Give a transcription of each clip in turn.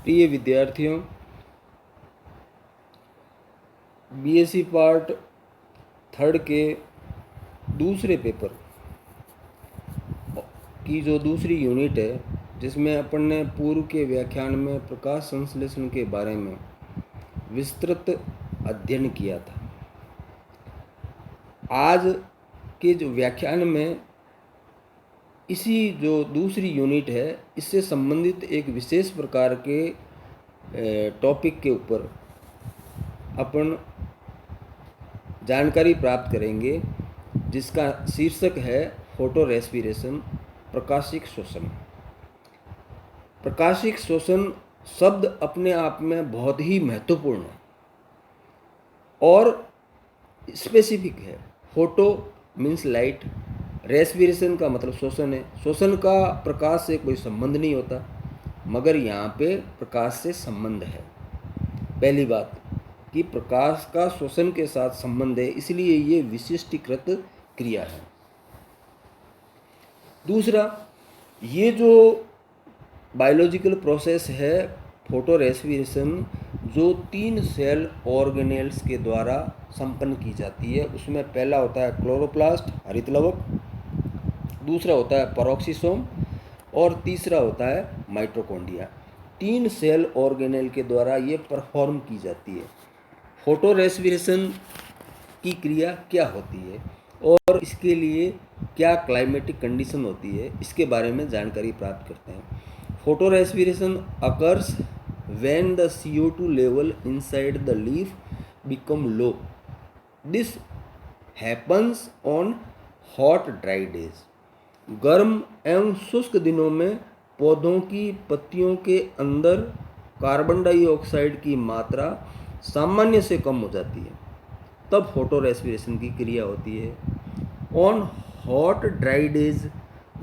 प्रिय विद्यार्थियों, BSc part third के दूसरे पेपर की जो दूसरी यूनिट है, जिसमें अपन ने पूर्व के व्याख्यान में प्रकाश संश्लेषण के बारे में विस्तृत अध्ययन किया था। आज के जो व्याख्यान में इसी जो दूसरी यूनिट है, इससे संबंधित एक विशेष प्रकार के टॉपिक के ऊपर अपन जानकारी प्राप्त करेंगे, जिसका शीर्षक है फोटो रेस्पिरेशन, प्रकाशिक शोषण। प्रकाशिक शोषण शब्द अपने आप में बहुत ही महत्वपूर्ण है और स्पेसिफिक है। फोटो मीन्स लाइट, रेस्पिरेशन का मतलब शोषण है। शोषण का प्रकाश से कोई संबंध नहीं होता, मगर यहाँ पे प्रकाश से संबंध है। पहली बात कि प्रकाश का शोषण के साथ संबंध है, इसलिए ये विशिष्टीकृत क्रिया है। दूसरा, ये जो बायोलॉजिकल प्रोसेस है फोटो रेस्पिरेशन, जो 3 सेल ऑर्गेनेल्स के द्वारा संपन्न की जाती है, उसमें पहला होता है क्लोरोप्लास्ट, हरित लवक, दूसरा होता है पेरोक्सिसोम और तीसरा होता है माइटोकॉन्ड्रिया। 3 सेल ऑर्गेनेल के द्वारा ये परफॉर्म की जाती है। फोटो रेस्पिरेशन की क्रिया क्या होती है और इसके लिए क्या क्लाइमेटिक कंडीशन होती है, इसके बारे में जानकारी प्राप्त करते हैं। Photo respiration occurs when the CO2 level inside the leaf become low. This happens on hot dry days. गर्म एवं शुष्क दिनों में पौधों की पत्तियों के अंदर कार्बन डाइऑक्साइड की मात्रा सामान्य से कम हो जाती है, तब फोटो रेस्पिरेशन की क्रिया होती है। On hot dry days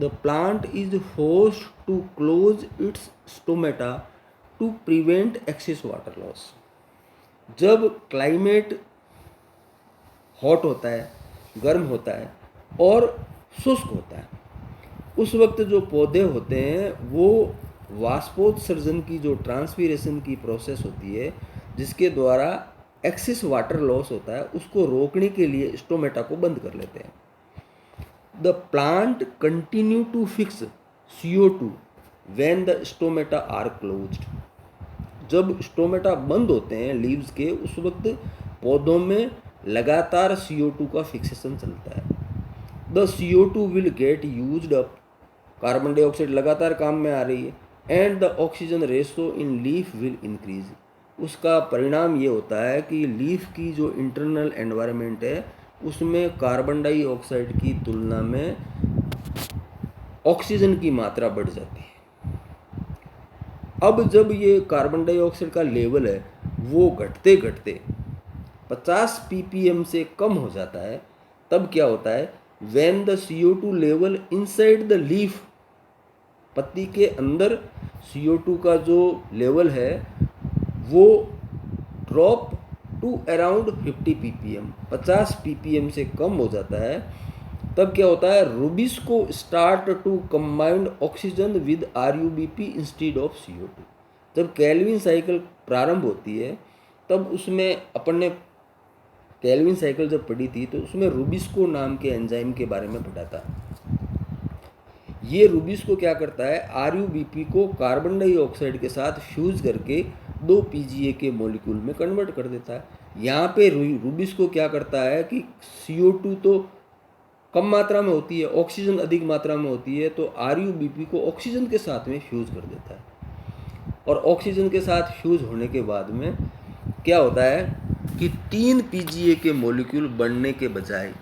the plant is forced to close its stomata to prevent excess water loss. जब क्लाइमेट हॉट होता है, गर्म होता है और शुष्क होता है, उस वक्त जो पौधे होते हैं वो वाष्पोत्सर्जन की जो ट्रांसपीरेशन की प्रोसेस होती है, जिसके द्वारा एक्सेस वाटर लॉस होता है, उसको रोकने के लिए स्टोमेटा को बंद कर लेते हैं। The plant continue to fix CO2 when the stomata are closed. जब स्टोमेटा बंद होते हैं लीव्स के, उस वक्त पौधों में लगातार CO2 का फिक्सेशन चलता है। The CO2 will get used up, carbon dioxide लगातार काम में आ रही है, and the oxygen ratio in leaf will increase. उसका परिणाम ये होता है कि लीफ की जो इंटरनल एनवायरनमेंट है, उसमें कार्बन डाइऑक्साइड की तुलना में ऑक्सीजन की मात्रा बढ़ जाती है। अब जब ये कार्बन डाइऑक्साइड का लेवल है वो घटते घटते 50 ppm से कम हो जाता है, तब क्या होता है, when the CO2 level inside the leaf, पत्ती के अंदर CO2 का जो लेवल है वो drop to around 50 ppm, 50 ppm से कम हो जाता है, तब क्या होता है, rubisco start to combined oxygen with RuBp instead of CO2। जब केल्विन साइकिल प्रारंभ होती है, तब उसमें अपन ने केल्विन साइकिल जब पढ़ी थी तो उसमें रूबिस्को नाम के एंजाइम के बारे में पढ़ा था। ये रूबिस्को क्या करता है, RuBp को कार्बन डाइऑक्साइड के साथ फ्यूज करके 2 PGA के मॉलिक्यूल में कन्वर्ट कर देता है। यहाँ पे रूबिस्को क्या करता है कि CO2 तो कम मात्रा में होती है, ऑक्सीजन अधिक मात्रा में होती है, तो RuBp को ऑक्सीजन के साथ में फ्यूज कर देता है। और ऑक्सीजन के साथ फ्यूज होने के बाद में क्या होता है कि 3 PGA के मॉलिक्यूल बनने के बजाय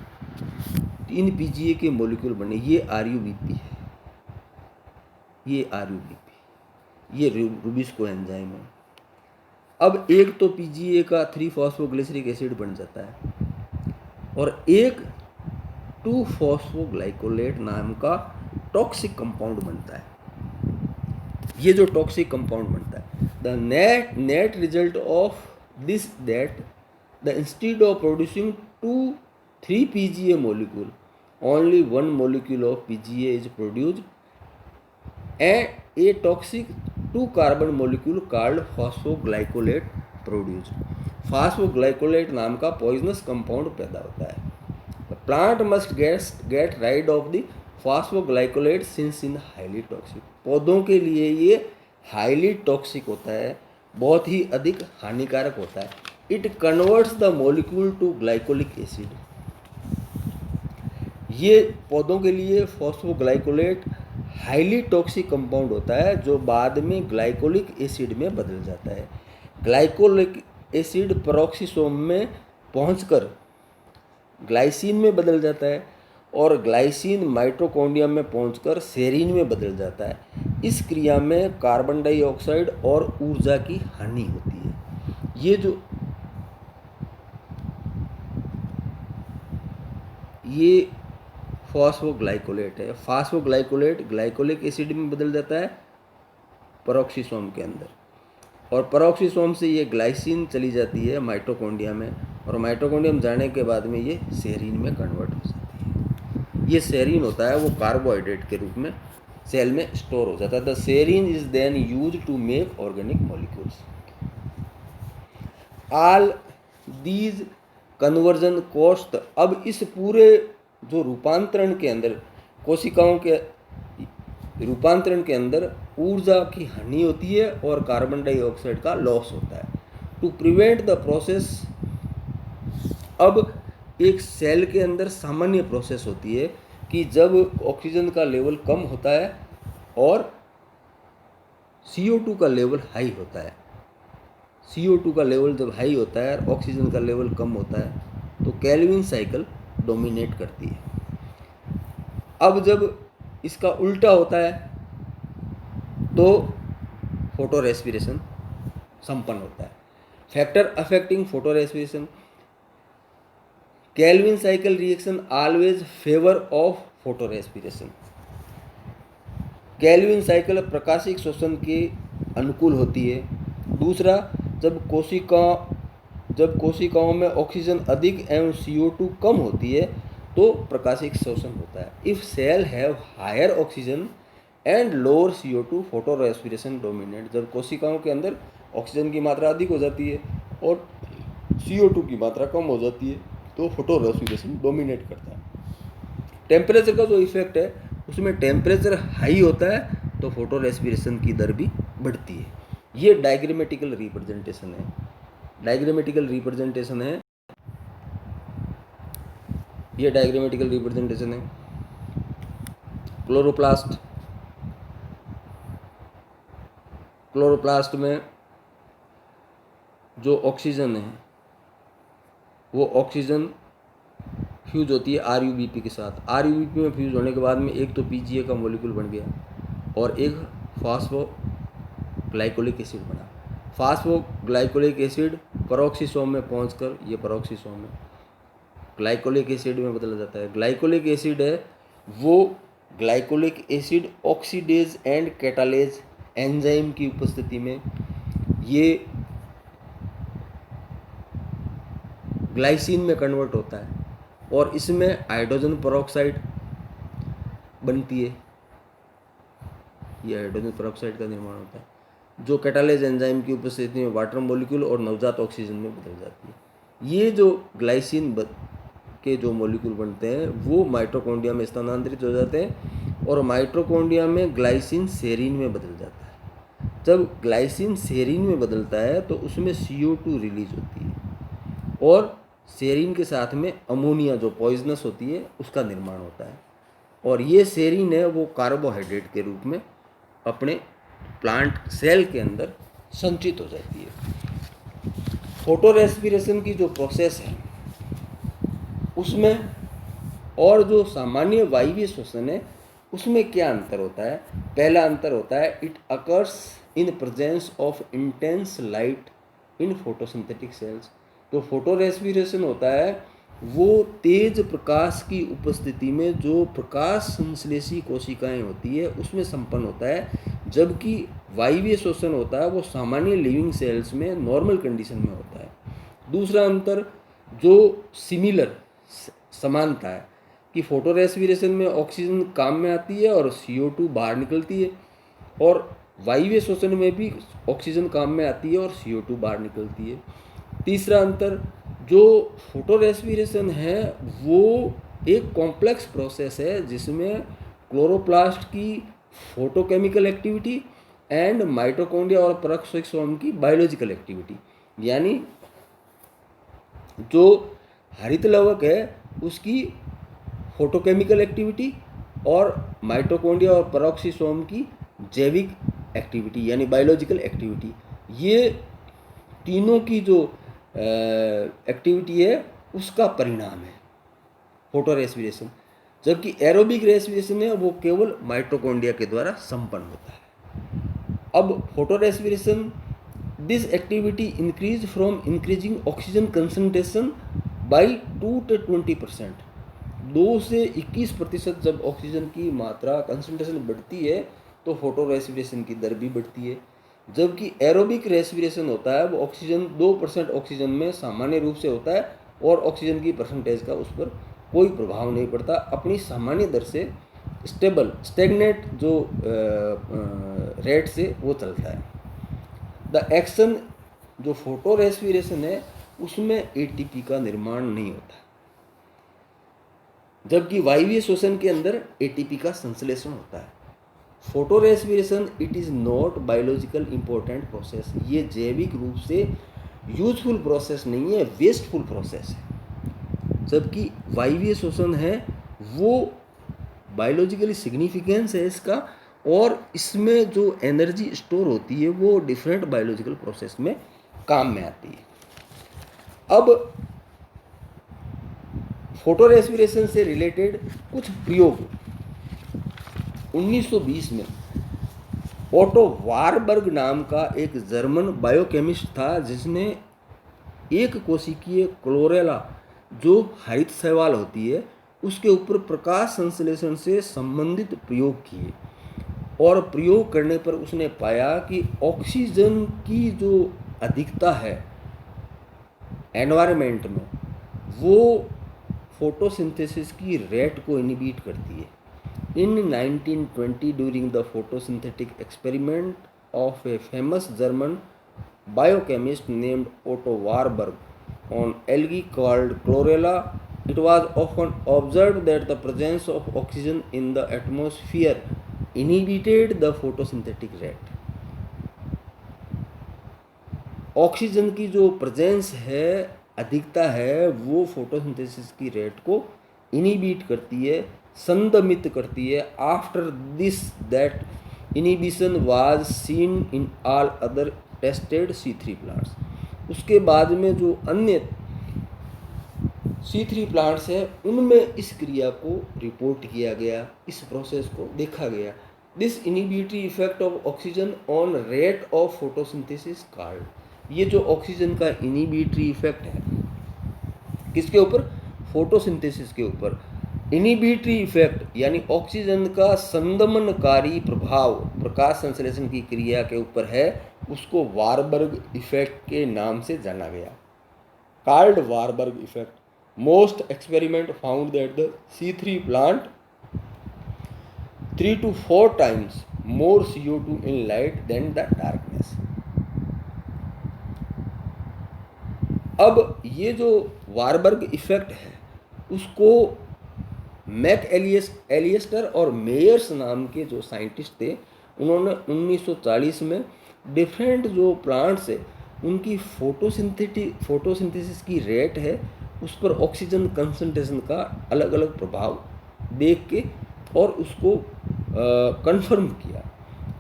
3 PGA के मॉलिक्यूल बने, ये RuBp है, ये RuBp, ये रूबिस्को एंजाइम है। अब एक तो PGA का 3-फॉस्फोग्लिसरिक एसिड बन जाता है और एक 2-फॉस्फोग्लाइकोलेट नाम का टॉक्सिक कंपाउंड बनता है। ये जो टॉक्सिक कंपाउंड बनता है, the net result of this that the instead of producing 2-3 PGA molecule, only 1 molecule of PGA is produced, and a toxic 2 carbon molecule called phosphoglycolate produce. Phosphoglycolate नाम का poisonous compound पैदा होता है। Plant must get rid of the phosphoglycolate since in highly toxic. पौधों के लिए ये highly toxic होता है, बहुत ही अधिक हानिकारक होता है। It converts the molecule to glycolic acid. ये पौधों के लिए फॉस्फोग्लाइकोलेट हाईली टॉक्सिक कंपाउंड होता है जो बाद में ग्लाइकोलिक एसिड में बदल जाता है। ग्लाइकोलिक एसिड पेरोक्सिसोम में पहुंचकर ग्लाइसिन में बदल जाता है और ग्लाइसिन माइटोकॉन्ड्रिया में पहुंचकर सेरीन में बदल जाता है। इस क्रिया में कार्बन डाइऑक्साइड और ऊर्जा की हानि होती है। ये फॉस्फोग्लाइकोलेट है। फॉस्फोग्लाइकोलेट ग्लाइकोलिक एसिड में बदल जाता है पेरोक्सिसोम के अंदर, और पेरोक्सिसोम से ये ग्लाइसिन चली जाती है माइटोकॉन्ड्रिया में, और माइटोकॉन्ड्रिया में जाने के बाद में ये सेरीन में कन्वर्ट हो जाती है। ये सेरीन होता है वो कार्बोहाइड्रेट के रूप में सेल में स्टोर हो जाता है। The serine is then use to make organic molecules. All these conversion cost. अब इस पूरे जो रूपांतरण के अंदर, कोशिकाओं के रूपांतरण के अंदर ऊर्जा की हानि होती है और कार्बन डाइऑक्साइड का लॉस होता है। टू प्रिवेंट द प्रोसेस, अब एक सेल के अंदर सामान्य प्रोसेस होती है कि जब ऑक्सीजन का लेवल कम होता है और CO2 का लेवल हाई होता है, CO2 का लेवल जब हाई होता है और ऑक्सीजन का लेवल कम होता है तो केल्विन साइकिल डोमिनेट करती है। अब जब इसका उल्टा होता है तो फोटो रेस्पिरेशन संपन्न होता है। Factor affecting photo respiration, Calvin cycle reaction always favour of photo respiration. Calvin cycle प्रकाशिक श्वसन के अनुकूल होती है। दूसरा, जब कोशिकाओं में ऑक्सीजन अधिक एवं CO2 कम होती है तो प्रकाशिक श्वसन होता है। If cell have higher oxygen and lower CO2 photo respiration dominate. जब कोशिकाओं के अंदर ऑक्सीजन की मात्रा अधिक हो जाती है और CO2 की मात्रा कम हो जाती है तो फोटो रेस्पिरेशन डोमिनेट करता है। टेम्परेचर का जो इफेक्ट है उसमें टेम्परेचर हाई होता है तो फोटो रेस्पिरेशन की दर भी बढ़ती है। ये डायग्रामेटिकल रिप्रेजेंटेशन है। ये डायग्रामेटिकल रिप्रेजेंटेशन है। क्लोरोप्लास्ट में जो ऑक्सीजन है वो ऑक्सीजन फ्यूज होती है RuBP के साथ। RuBP में फ्यूज होने के बाद में एक तो PGA का मॉलिक्यूल बन गया और एक फॉस्फोग्लाइकोलिक एसिड बना। फॉस्फोग्लाइकोलिक एसिड पेरोक्सिसोम में पहुंचकर ये पेरोक्सिसोम में ग्लाइकोलिक एसिड में बदला जाता है। ग्लाइकोलिक एसिड है वो glycolic acid oxidase and catalase enzyme की उपस्थिति में ये ग्लाइसिन में कन्वर्ट होता है और इसमें हाइड्रोजन पेरोक्साइड बनती है। ये हाइड्रोजन पेरोक्साइड का निर्माण होता है जो कैटालेज एंजाइम की उपस्थिति में वाटर मॉलिक्यूल और नवजात ऑक्सीजन में बदल जाती है। ये जो ग्लाइसिन के जो मॉलिक्यूल बनते हैं वो माइटोकॉन्ड्रिया में स्थानांतरित हो जाते हैं और माइटोकॉन्ड्रिया में ग्लाइसिन सेरीन में बदल जाता है। जब ग्लाइसिन सेरीन में बदलता है तो उसमें CO2 रिलीज होती है और सेरीन के साथ में अमोनिया जो पॉइजनस होती है उसका निर्माण होता है और ये सेरीन है वो कार्बोहाइड्रेट के रूप में अपने प्लांट सेल के अंदर संचित हो जाती है। फोटो रेस्पिरेशन की जो प्रोसेस है उसमें और जो सामान्य वायवीय श्वसन है उसमें क्या अंतर होता है? पहला अंतर होता है it occurs in presence of intense light in photosynthetic cells. तो फोटो रेस्पिरेशन होता है वो तेज प्रकाश की उपस्थिति में जो प्रकाश संश्लेषी कोशिकाएं होती है उसमें संपन्न होता है, जबकि वायवीय श्वसन होता है वो सामान्य लिविंग सेल्स में नॉर्मल कंडीशन में होता है। दूसरा अंतर जो समानता है कि फोटो रेस्पिरेशन में ऑक्सीजन काम में आती है और CO2 बाहर निकलती है और वायवीय श्वसन में भी ऑक्सीजन काम में आती है और CO2 बाहर निकलती है। तीसरा अंतर, जो फोटो रेस्पिरेशन है वो एक कॉम्प्लेक्स प्रोसेस है जिसमें क्लोरोप्लास्ट की फोटोकेमिकल एक्टिविटी एंड माइटोकॉन्ड्रिया और पेरोक्सोसोम की बायोलॉजिकल एक्टिविटी, यानी जो हरित लवक है उसकी फोटोकेमिकल एक्टिविटी और माइटोकॉन्ड्रिया और पेरोक्सोसोम की जैविक एक्टिविटी यानी बायोलॉजिकल एक्टिविटी, ये तीनों की जो एक्टिविटी है उसका परिणाम है फोटो रेस्पिरेशन। जबकि एरोबिक रेस्पिरेशन है वो केवल माइटोकॉन्ड्रिया के द्वारा संपन्न होता है। अब photo respiration, this activity increase from increasing oxygen concentration by 2 to 20%। 2 से 21% जब ऑक्सीजन की मात्रा कंसंट्रेशन बढ़ती है तो फोटो रेस्पिरेशन की दर भी बढ़ती है। जबकि एरोबिक रेस्पिरेशन होता है वो ऑक्सीजन 2% ऑक्सीजन में सामान्य रूप से होता है और ऑक्सीजन की परसेंटेज का उस पर कोई प्रभाव नहीं पड़ता, अपनी सामान्य दर से स्टेबल स्टेगनेट जो रेट से वो चलता है। द एक्शन, जो फोटो रेस्पिरेशन है उसमें एटीपी का निर्माण नहीं होता, जबकि वायवीय श्वसन के अंदर एटीपी का संश्लेषण होता है। Photo respiration it is not biological important process, ये जैविक रूप से यूजफुल प्रोसेस नहीं है, वेस्टफुल प्रोसेस है। जबकि वायवीय श्वसन है वो बायोलॉजिकली सिग्निफिकेंस है इसका, और इसमें जो एनर्जी स्टोर होती है वो डिफरेंट बायोलॉजिकल प्रोसेस में काम में आती है। अब फोटो रेस्पिरेशन से रिलेटेड कुछ प्रयोग 1920 में ओटो वारबर्ग नाम का एक जर्मन बायोकेमिस्ट था जिसने एक कोशिकीय क्लोरेला जो हरित शैवाल होती है उसके ऊपर प्रकाश संश्लेषण से संबंधित प्रयोग किए, और प्रयोग करने पर उसने पाया कि ऑक्सीजन की जो अधिकता है एनवायरनमेंट में वो फोटोसिंथेसिस की रेट को इनहिबिट करती है। In 1920, during the photosynthetic experiment of a famous German biochemist named Otto Warburg on algae called chlorella, it was often observed that the presence of oxygen in the atmosphere inhibited the photosynthetic rate. Oxygen की जो presence है, अधिकता है, वो photosynthesis की rate को inhibit करती है, संदमित करती है। After this that inhibition was seen in all other tested C3 plants. उसके बाद में जो अन्य C3 प्लांट्स हैं उनमें इस क्रिया को रिपोर्ट किया गया, इस प्रोसेस को देखा गया। This inhibitory effect of oxygen on rate of photosynthesis called, ये जो ऑक्सीजन का इनहिबिटरी इफेक्ट है किसके ऊपर, फोटोसिंथेसिस के ऊपर। इनहिबिटरी इफेक्ट यानी ऑक्सीजन का संदमनकारी प्रभाव प्रकाश संश्लेषण की क्रिया के ऊपर है, उसको वारबर्ग इफेक्ट के नाम से जाना गया, called Warburg effect. Most experiment found that the C3 plant 3 to 4 times more CO2 in light than the darkness। अब ये जो वारबर्ग इफेक्ट है उसको मैक एलियस्टर और मेयर्स नाम के जो साइंटिस्ट थे उन्होंने 1940 में डिफरेंट जो प्लांट्स है उनकी फोटोसिंथेसिस की रेट है उस पर ऑक्सीजन कंसंट्रेशन का अलग अलग प्रभाव देख के और उसको कंफर्म किया।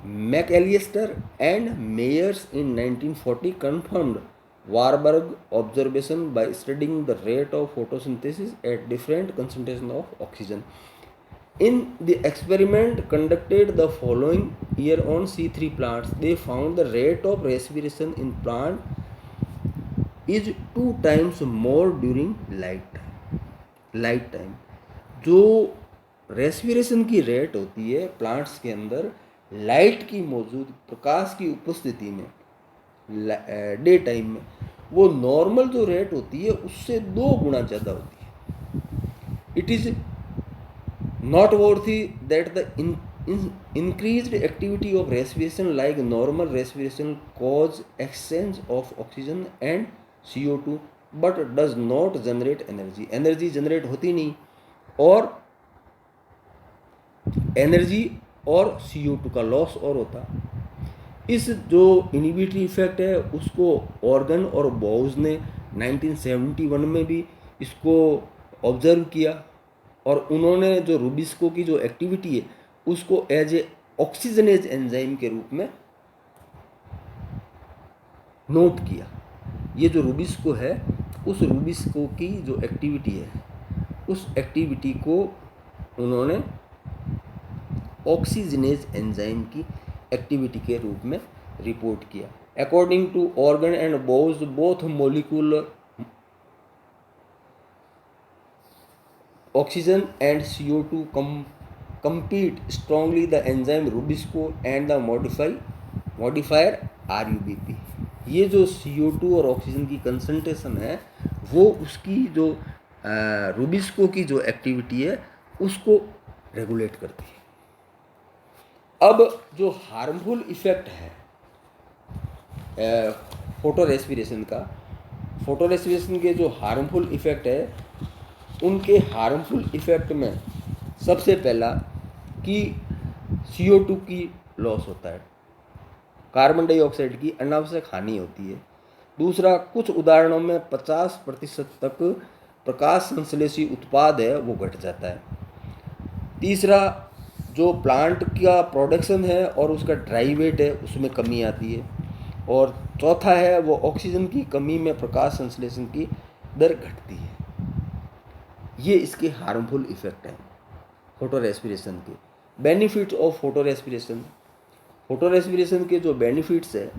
McAlister and Myers in 1940 confirmed Warburg observation by studying the rate of photosynthesis at different concentration of oxygen. In the experiment conducted the following year on C3 plants, they found the rate of respiration in plant is 2 times more during light time। जो respiration की rate होती है plants के अंदर light की मौजूद प्रकाश की उपस्थिति में डे टाइम में, वो नॉर्मल जो रेट होती है उससे 2 गुना ज़्यादा होती है। It is not worthy that the increased activity of respiration like normal respiration cause exchange of oxygen and CO2 but does not generate energy. Energy generate होती नहीं और एनर्जी और CO2 का लॉस और होता। इस जो इनिबिटरी इफेक्ट है उसको ऑर्गन और बोउज ने 1971 में भी इसको ऑब्जर्व किया और उन्होंने जो रूबिस्को की जो एक्टिविटी है उसको एज ए ऑक्सीजनेज एंजाइम के रूप में नोट किया। ये जो रूबिस्को है उस रूबिस्को की जो एक्टिविटी है उस एक्टिविटी को उन्होंने ऑक्सीजनेज एंजाइम की एक्टिविटी के रूप में रिपोर्ट किया। अकॉर्डिंग टू ऑर्गन and Bowes both molecular oxygen and CO2 compete strongly the enzyme Rubisco and the modifier RUBP। ये जो CO2 और ऑक्सीजन की कंसंट्रेशन है वो उसकी जो रूबिस्को की जो एक्टिविटी है उसको रेगुलेट करती है। अब जो हार्मफुल इफेक्ट है फोटो रेस्पिरेशन का, फोटो रेस्पिरेशन के जो हार्मफुल इफेक्ट है उनके हार्मफुल इफ़ेक्ट में सबसे पहला कि CO2 की लॉस होता है, कार्बन डाइऑक्साइड की अनावश्यक हानि होती है। दूसरा, कुछ उदाहरणों में 50% तक प्रकाश संश्लेषी उत्पाद है वो घट जाता है। तीसरा, जो प्लांट का प्रोडक्शन है और उसका ड्राई वेट है उसमें कमी आती है। और चौथा है वो ऑक्सीजन की कमी में प्रकाश संश्लेषण की दर घटती है। ये इसके हार्मफुल इफ़ेक्ट हैं फोटो रेस्पिरेशन के। Benefits of photo respiration, photo respiration के जो बेनिफिट्स है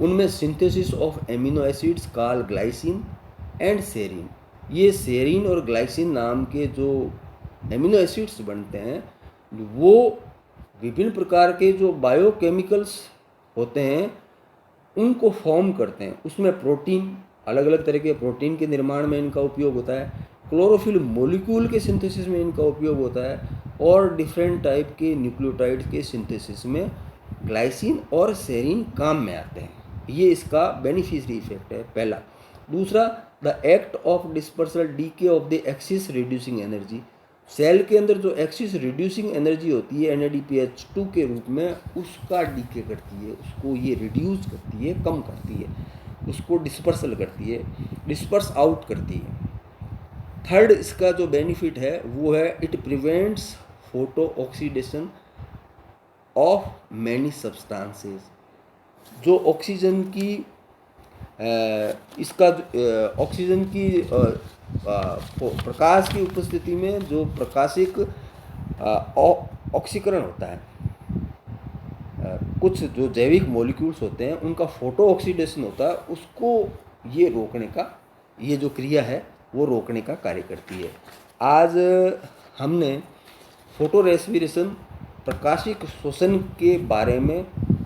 उनमें synthesis of amino acids called glycine and serine. ये सेरीन और ग्लाइसिन नाम के जो एमिनो एसिड्स बनते हैं वो विभिन्न प्रकार के जो बायोकेमिकल्स होते हैं उनको फॉर्म करते हैं। उसमें प्रोटीन, अलग अलग तरह के प्रोटीन के निर्माण में इनका उपयोग होता है, क्लोरोफिल मॉलिक्यूल के सिंथेसिस में इनका उपयोग होता है और डिफरेंट टाइप के न्यूक्लियोटाइड के सिंथेसिस में ग्लाइसिन और सेरीन काम में आते हैं। ये इसका बेनिफिशियरी इफेक्ट है पहला। दूसरा, the act of dispersal decay of the axis reducing energy. Cell के अंदर जो एक्सिस रिड्यूसिंग एनर्जी होती है NADPH2 के रूप में उसका डीके करती है, उसको ये रिड्यूस करती है, कम करती है, उसको डिस्पर्सल करती है, डिस्पर्स आउट करती है। थर्ड इसका जो बेनिफिट है वो है it prevents photo oxidation of many substances. जो ऑक्सीजन की इसका ऑक्सीजन की प्रकाश की उपस्थिति में जो प्रकाशिक ऑक्सीकरण होता है, कुछ जो जैविक मॉलिक्यूल्स होते हैं उनका फोटो ऑक्सीडेशन होता है, उसको ये रोकने का, ये जो क्रिया है वो रोकने का कार्य करती है। आज हमने फोटो रेस्पिरेशन, प्रकाशिक श्वसन के बारे में,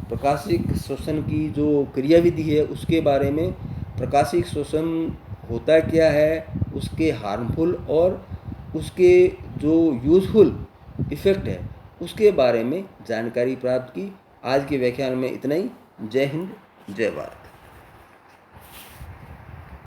प्रकाशिक श्वसन की जो क्रियाविधि है उसके बारे में, प्रकाशिक श्वसन होता क्या है, उसके हार्मफुल और उसके जो यूज़फुल इफ़ेक्ट है उसके बारे में जानकारी प्राप्त की। आज के व्याख्यान में इतना ही। जय हिंद, जय भारत।